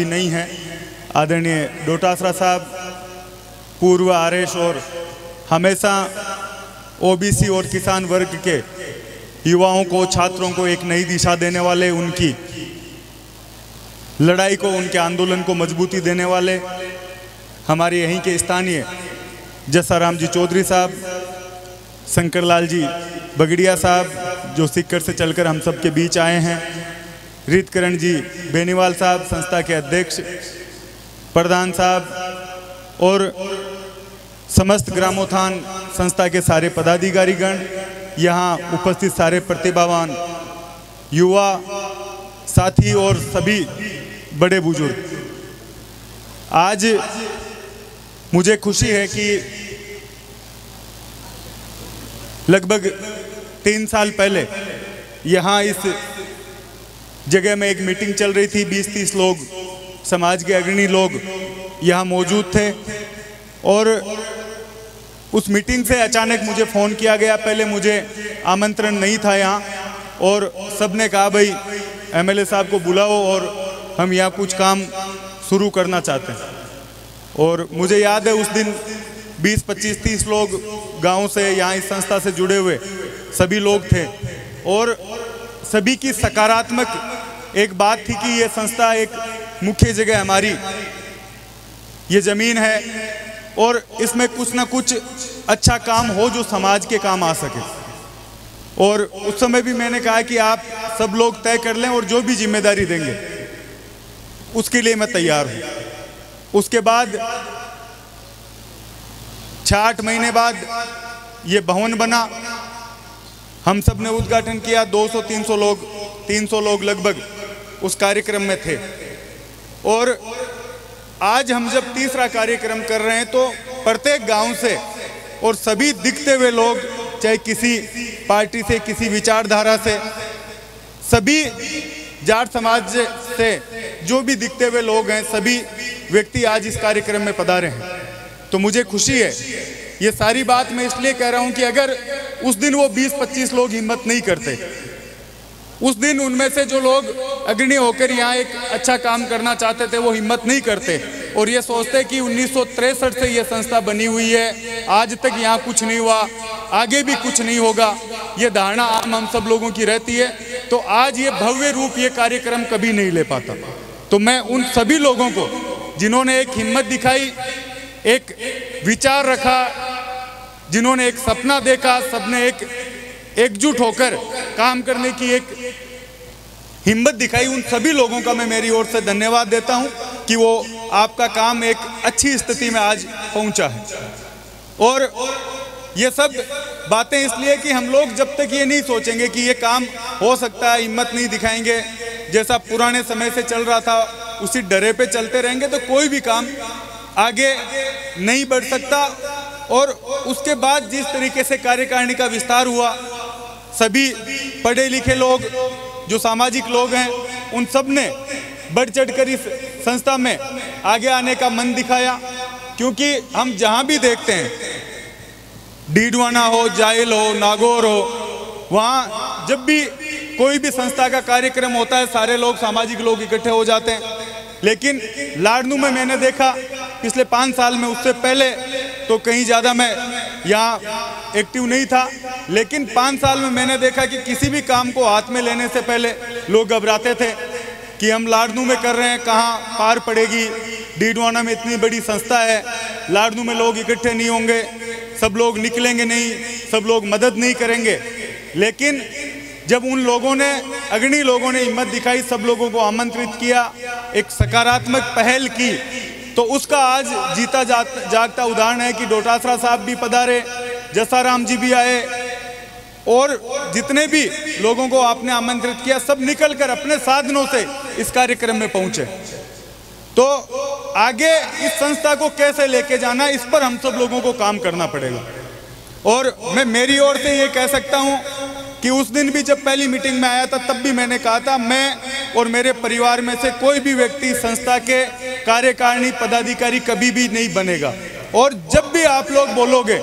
अभी नहीं हैं। आदरणीय डोटासरा साहब पूर्व आरएस और हमेशा ओबीसी और किसान वर्ग के युवाओं को, छात्रों को एक नई दिशा देने वाले, उनकी लड़ाई को, उनके आंदोलन को मजबूती देने वाले हमारे यहीं के स्थानीय जसाराम जी चौधरी साहब, शंकरलाल जी बगड़िया साहब जो सीकर से चलकर हम सब के बीच आए हैं, रीतकरण जी बेनीवाल साहब संस्था के अध्यक्ष, प्रधान साहब और समस्त ग्रामोत्थान संस्था के सारे पदाधिकारीगण, यहाँ उपस्थित सारे प्रतिभावान युवा साथी और सभी बड़े बुजुर्ग। आज मुझे खुशी है कि लगभग 3 साल पहले यहाँ इस जगह में एक मीटिंग चल रही थी। 20-30 लोग, समाज के अग्रणी लोग यहाँ मौजूद थे और उस मीटिंग से अचानक मुझे फ़ोन किया गया। पहले मुझे आमंत्रण नहीं था यहाँ और सबने कहा भाई एमएलए साहब को बुलाओ और हम यहाँ कुछ काम शुरू करना चाहते हैं। और मुझे याद है उस दिन 20-25-30 लोग गांव से, यहाँ इस संस्था से जुड़े हुए सभी लोग थे और सभी की सकारात्मक एक बात थी कि ये संस्था एक मुख्य जगह हमारी ये ज़मीन है और इसमें कुछ ना कुछ अच्छा काम हो जो समाज के काम आ सके। और उस समय भी मैंने कहा कि आप सब लोग तय कर लें और जो भी जिम्मेदारी देंगे उसके लिए मैं तैयार हूँ। उसके बाद 6-8 महीने बाद ये भवन बना, हम सब ने उद्घाटन किया। 200-300 लोग लगभग उस कार्यक्रम में थे और आज हम जब तीसरा कार्यक्रम कर रहे हैं तो प्रत्येक गांव से और सभी दिखते हुए लोग, चाहे किसी पार्टी से, किसी विचारधारा से, सभी जाट समाज से जो भी दिखते हुए लोग हैं, सभी व्यक्ति आज इस कार्यक्रम में पधारे हैं। तो मुझे खुशी है। ये सारी बात मैं इसलिए कह रहा हूं कि अगर उस दिन वो 20-25 लोग हिम्मत नहीं करते, उस दिन उनमें से जो लोग अग्रणी होकर यहाँ एक अच्छा काम करना चाहते थे वो हिम्मत नहीं करते और ये सोचते कि 1963 से ये संस्था बनी हुई है, आज तक यहाँ कुछ नहीं हुआ, आगे भी कुछ नहीं होगा, ये धारणा आम हम सब लोगों की रहती है, तो आज ये भव्य रूप ये कार्यक्रम कभी नहीं ले पाता। तो मैं उन सभी लोगों को जिन्होंने एक हिम्मत दिखाई, एक विचार रखा, जिन्होंने एक सपना देखा, सबने एक एकजुट होकर काम करने की एक हिम्मत दिखाई, उन सभी लोगों का मैं मेरी ओर से धन्यवाद देता हूं कि वो आपका काम एक अच्छी स्थिति में आज पहुंचा है। और ये सब बातें इसलिए कि हम लोग जब तक ये नहीं सोचेंगे कि ये काम हो सकता है, हिम्मत नहीं दिखाएंगे, जैसा पुराने समय से चल रहा था उसी डरे पे चलते रहेंगे तो कोई भी काम आगे नहीं बढ़ सकता। और उसके बाद जिस तरीके से कार्यकारिणी का विस्तार हुआ, सभी पढ़े लिखे लोग जो सामाजिक लोग हैं उन सब ने बढ़ चढ़कर इस संस्था में आगे आने का मन दिखाया, क्योंकि हम जहाँ भी देखते हैं, डीडवाना हो, जायल हो, नागौर हो, वहाँ जब भी कोई भी संस्था का कार्यक्रम होता है सारे लोग, सामाजिक लोग इकट्ठे हो जाते हैं। लेकिन लाडनू में मैंने देखा पिछले 5 साल में, उससे पहले तो कहीं ज़्यादा मैं यहाँ एक्टिव नहीं था, लेकिन 5 साल में मैंने देखा कि किसी भी काम को हाथ में लेने से पहले लोग घबराते थे कि हम लाडनू में कर रहे हैं, कहाँ पार पड़ेगी, डीडवाना में इतनी बड़ी संस्था है, लाडनू में लोग इकट्ठे नहीं होंगे, सब लोग निकलेंगे नहीं, सब लोग मदद नहीं करेंगे। लेकिन जब उन लोगों ने, अग्रणी लोगों ने हिम्मत दिखाई, सब लोगों को आमंत्रित किया, एक सकारात्मक पहल की, तो उसका आज जीता जागता उदाहरण है कि डोटासरा साहब भी पधारे, जसाराम जी भी आए और जितने भी लोगों को आपने आमंत्रित किया सब निकलकर अपने साधनों से इस कार्यक्रम में पहुंचे। तो आगे इस संस्था को कैसे लेके जाना, इस पर हम सब लोगों को काम करना पड़ेगा। और मैं मेरी ओर से ये कह सकता हूँ कि उस दिन भी जब पहली मीटिंग में आया था तब भी मैंने कहा था, मैं और मेरे परिवार में से कोई भी व्यक्ति संस्था के कार्यकारिणी पदाधिकारी कभी भी नहीं बनेगा। और जब भी आप लोग बोलोगे,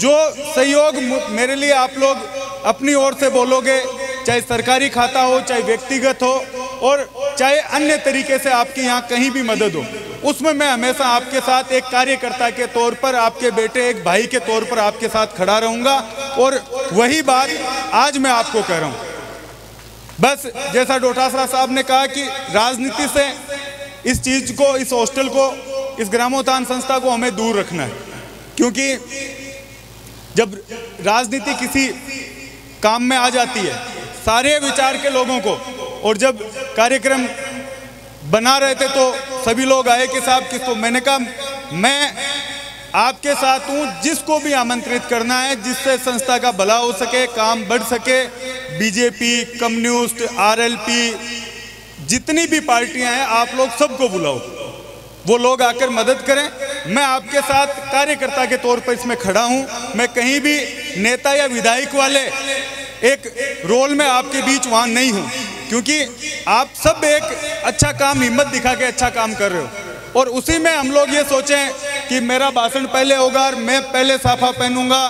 जो सहयोग मेरे लिए आप लोग अपनी ओर से बोलोगे, चाहे सरकारी खाता हो, चाहे व्यक्तिगत हो, और चाहे अन्य तरीके से आपकी यहाँ कहीं भी मदद हो, उसमें मैं हमेशा आपके साथ एक कार्यकर्ता के तौर पर, आपके बेटे एक भाई के तौर पर आपके साथ खड़ा रहूँगा। और वही बात आज मैं आपको कह रहा हूँ। बस जैसा डोटासरा साहब ने कहा कि राजनीति से इस चीज़ को, इस हॉस्टल को, इस ग्रामोत्थान संस्था को हमें दूर रखना है, क्योंकि जब राजनीति किसी काम में आ जाती है सारे विचार के लोगों को, और जब कार्यक्रम बना रहे थे तो सभी लोग आए कि साहब किसको, मैंने कहा मैं आपके साथ हूँ, जिसको भी आमंत्रित करना है, जिससे संस्था का भला हो सके, काम बढ़ सके। बीजेपी, कम्युनिस्ट, आरएलपी, जितनी भी पार्टियां हैं, आप लोग सबको बुलाओ, वो लोग आकर मदद करें। मैं आपके साथ कार्यकर्ता के तौर पर इसमें खड़ा हूं। मैं कहीं भी नेता या विधायक वाले एक रोल में आपके बीच वहां नहीं हूं, क्योंकि आप सब एक अच्छा काम, हिम्मत दिखा के अच्छा काम कर रहे हो। और उसी में हम लोग ये सोचें कि मेरा भाषण पहले होगा और मैं पहले साफा पहनूंगा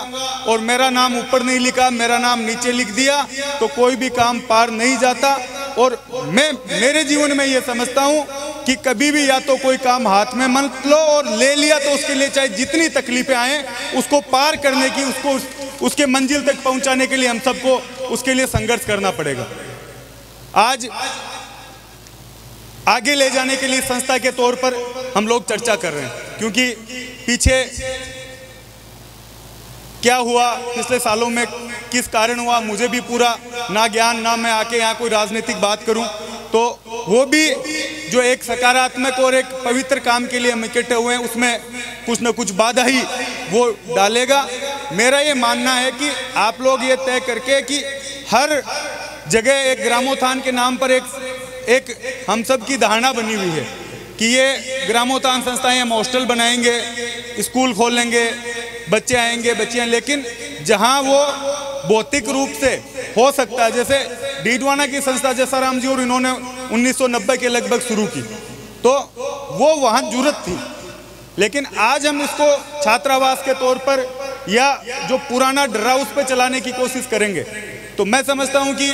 और मेरा नाम ऊपर नहीं लिखा, मेरा नाम नीचे लिख दिया, तो कोई भी काम पार नहीं जाता। और मैं मेरे जीवन में ये समझता हूँ कि कभी भी या तो कोई काम हाथ में मत लो, और ले लिया तो उसके लिए चाहे जितनी तकलीफें आए, उसको पार करने की, उसके मंजिल तक पहुँचाने के लिए हम सबको उसके लिए संघर्ष करना पड़ेगा। आज आगे ले जाने के लिए संस्था के तौर पर हम लोग चर्चा कर रहे हैं, क्योंकि पीछे क्या हुआ, पिछले सालों में किस कारण हुआ, मुझे भी पूरा ना ज्ञान, ना मैं आके यहाँ कोई राजनीतिक बात करूं, तो वो भी जो एक सकारात्मक और एक पवित्र काम के लिए हम इकट्ठे हुए हैं, उसमें कुछ न कुछ बाधा ही वो डालेगा। मेरा ये मानना है कि आप लोग ये तय करके कि हर जगह एक ग्रामोत्थान के नाम पर एक हम सब की धारणा बनी हुई है कि ये ग्रामोत्थान संस्थाएं, हम हॉस्टल बनाएंगे, स्कूल खोलेंगे, बच्चे आएंगे, बच्चियाँ, लेकिन जहां वो भौतिक रूप से हो सकता है, जैसे डीडवाना की संस्था जसाराम जी और इन्होंने 1990 के लगभग शुरू की, तो वो वहाँ जरूरत थी। लेकिन आज हम इसको छात्रावास के तौर पर या जो पुराना डरा उस पर चलाने की कोशिश करेंगे, तो मैं समझता हूँ कि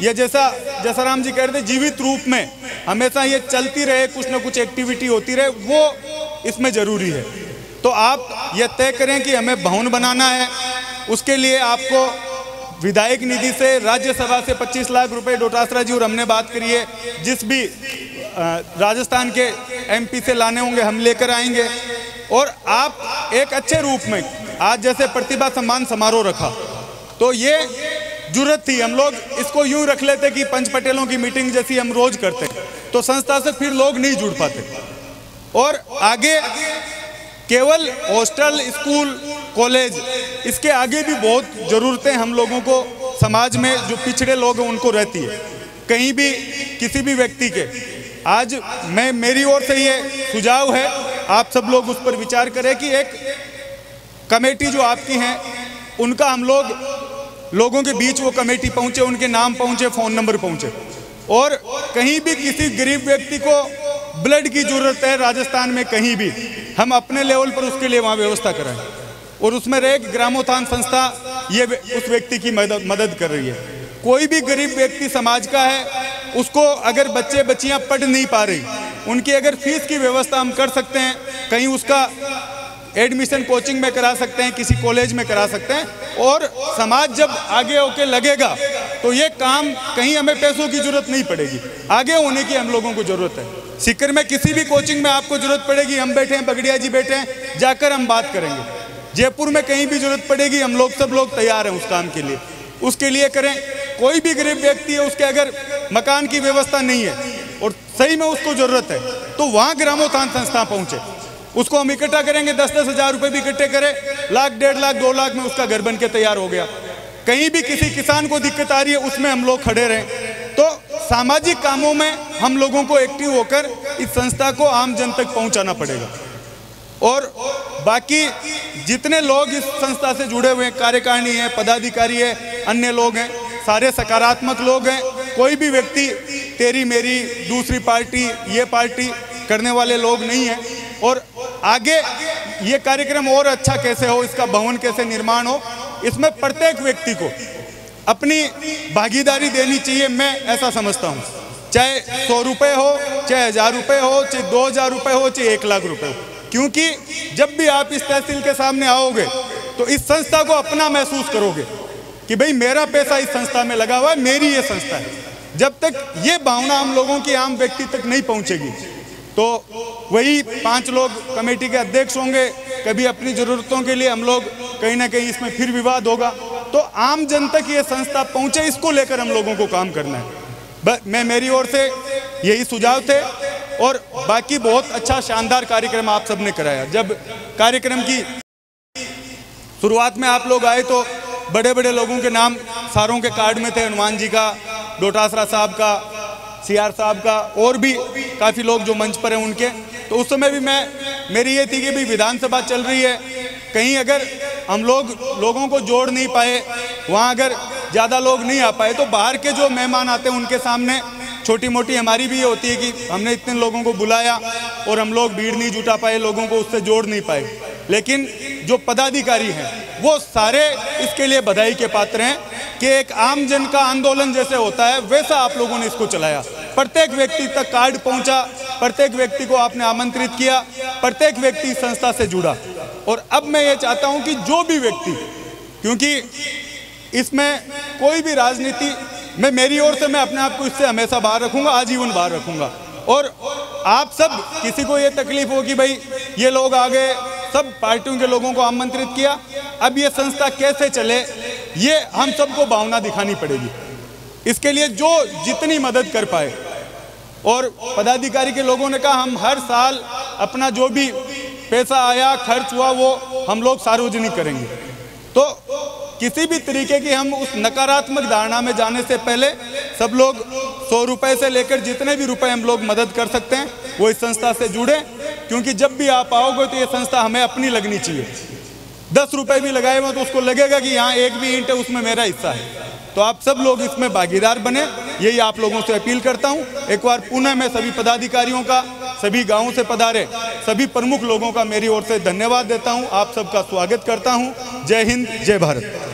ये जैसा जसाराम जी कह रहे थे, जीवित रूप में हमेशा ये चलती रहे, कुछ ना कुछ एक्टिविटी होती रहे, वो इसमें ज़रूरी है। तो आप ये तय करें कि हमें भवन बनाना है, उसके लिए आपको विधायक निधि से, राज्यसभा से 25 लाख रुपए डोटासरा जी और हमने बात करी है, जिस भी राजस्थान के एमपी से लाने होंगे हम लेकर आएंगे। और आप एक अच्छे रूप में, आज जैसे प्रतिभा सम्मान समारोह रखा, तो ये जरूरत थी। हम लोग इसको यूं रख लेते कि पंच पटेलों की मीटिंग जैसी हम रोज करते, तो संस्था से फिर लोग नहीं जुड़ पाते। और आगे केवल हॉस्टल, स्कूल, कॉलेज, इसके आगे भी बहुत ज़रूरतें हम लोगों को समाज में जो पिछड़े लोग हैं उनको रहती है। कहीं भी किसी भी व्यक्ति के, आज मेरी ओर से ये सुझाव है, आप सब लोग उस पर विचार करें कि एक कमेटी जो आपकी हैं, उनका हम लोगों के बीच वो कमेटी पहुंचे, उनके नाम पहुंचे, फ़ोन नंबर पहुंचे। और कहीं भी किसी गरीब व्यक्ति को ब्लड की ज़रूरत है राजस्थान में, कहीं भी हम अपने लेवल पर उसके लिए वहाँ व्यवस्था कराएं। और उसमें रहे कि ग्रामोत्थान संस्था ये उस व्यक्ति की मदद कर रही है। कोई भी गरीब व्यक्ति समाज का है, उसको अगर बच्चे बच्चियाँ पढ़ नहीं पा रही, उनकी अगर फीस की व्यवस्था हम कर सकते हैं, कहीं उसका एडमिशन कोचिंग में करा सकते हैं, किसी कॉलेज में करा सकते हैं, और समाज जब आगे होके लगेगा तो ये काम कहीं हमें पैसों की जरूरत नहीं पड़ेगी, आगे होने की हम लोगों को जरूरत है। सीकर में किसी भी कोचिंग में आपको जरूरत पड़ेगी, हम बैठे हैं, बगड़िया जी बैठे हैं, जाकर हम बात करेंगे। जयपुर में कहीं भी जरूरत पड़ेगी, हम लोग सब लोग तैयार हैं उस काम के लिए, उसके लिए करें। कोई भी गरीब व्यक्ति है, उसके अगर मकान की व्यवस्था नहीं है और सही में उसको जरूरत है, तो वहाँ ग्रामोत्थान संस्था पहुँचे, उसको हम इकट्ठा करेंगे। 10-10 हज़ार रुपये भी इकट्ठे करें, लाख, 1.5 लाख, 2 लाख में उसका घर बन के तैयार हो गया। कहीं भी किसी किसान को दिक्कत आ रही है, उसमें हम लोग खड़े रहें। तो सामाजिक कामों में हम लोगों को एक्टिव होकर इस संस्था को आम जन तक पहुंचाना पड़ेगा। और बाकी जितने लोग इस संस्था से जुड़े हुए हैं, कार्यकारिणी है, पदाधिकारी है, अन्य लोग हैं, सारे सकारात्मक लोग हैं। कोई भी व्यक्ति तेरी मेरी, दूसरी पार्टी, ये पार्टी करने वाले लोग नहीं हैं। और आगे ये कार्यक्रम और अच्छा कैसे हो, इसका भवन कैसे निर्माण हो, इसमें प्रत्येक व्यक्ति को अपनी भागीदारी देनी चाहिए, मैं ऐसा समझता हूँ। चाहे 100 रुपये हो, चाहे 1000 रुपये हो, चाहे 2000 रुपये हो, चाहे 1 लाख रुपये हो। क्योंकि जब भी आप इस तहसील के सामने आओगे तो इस संस्था को अपना महसूस करोगे कि भाई मेरा पैसा इस संस्था में लगा हुआ है, मेरी ये संस्था है। जब तक ये भावना हम लोगों की आम व्यक्ति तक नहीं पहुंचेगी तो वही 5 लोग कमेटी के अध्यक्ष होंगे, कभी अपनी ज़रूरतों के लिए हम लोग कहीं ना कहीं इसमें फिर विवाद होगा। तो आम जन तक ये संस्था पहुंचे, इसको लेकर हम लोगों को काम करना है। मैं मेरी ओर से यही सुझाव थे। और बाकी बहुत अच्छा शानदार कार्यक्रम आप सबने कराया। जब कार्यक्रम की शुरुआत में आप लोग आए तो बड़े बड़े लोगों के नाम सारों के कार्ड में थे, हनुमान जी का, डोटासरा साहब का, सीआर साहब का, और भी काफ़ी लोग जो मंच पर हैं उनके। तो उस समय भी मेरी ये थी कि भाई विधानसभा चल रही है, कहीं अगर हम लोगों को जोड़ नहीं पाए, वहाँ अगर ज़्यादा लोग नहीं आ पाए तो बाहर के जो मेहमान आते हैं उनके सामने छोटी मोटी हमारी भी ये होती है कि हमने इतने लोगों को बुलाया और हम लोग भीड़ नहीं जुटा पाए, लोगों को उससे जोड़ नहीं पाए। लेकिन जो पदाधिकारी हैं वो सारे इसके लिए बधाई के पात्र हैं कि एक आम जन का आंदोलन जैसे होता है वैसा आप लोगों ने इसको चलाया। प्रत्येक व्यक्ति तक कार्ड पहुंचा, प्रत्येक व्यक्ति को आपने आमंत्रित किया, प्रत्येक व्यक्ति इस संस्था से जुड़ा। और अब मैं ये चाहता हूं कि जो भी व्यक्ति, क्योंकि इसमें कोई भी राजनीति, मेरी ओर से मैं अपने आप को इससे हमेशा बाहर रखूंगा, आजीवन बाहर रखूंगा। और आप सब किसी को ये तकलीफ हो कि भाई ये लोग आ गए, सब पार्टियों के लोगों को आमंत्रित किया, अब ये संस्था कैसे चले, ये हम सबको भावना दिखानी पड़ेगी। इसके लिए जो जितनी मदद कर पाए, और पदाधिकारी के लोगों ने कहा हम हर साल अपना जो भी पैसा आया खर्च हुआ वो हम लोग सार्वजनिक करेंगे। तो किसी भी तरीके की हम उस नकारात्मक धारणा में जाने से पहले सब लोग 100 रुपये से लेकर जितने भी रुपए हम लोग मदद कर सकते हैं वो इस संस्था से जुड़े। क्योंकि जब भी आप आओगे तो ये संस्था हमें अपनी लगनी चाहिए। 10 रुपये भी लगाए हुए तो उसको लगेगा कि यहाँ एक भी ईंट है उसमें मेरा हिस्सा है। तो आप सब लोग इसमें भागीदार बने, यही आप लोगों से अपील करता हूँ। एक बार पुनः मैं सभी पदाधिकारियों का, सभी गाँवों से पधारे सभी प्रमुख लोगों का मेरी ओर से धन्यवाद देता हूँ। आप सबका स्वागत करता हूँ। जय हिंद, जय भारत।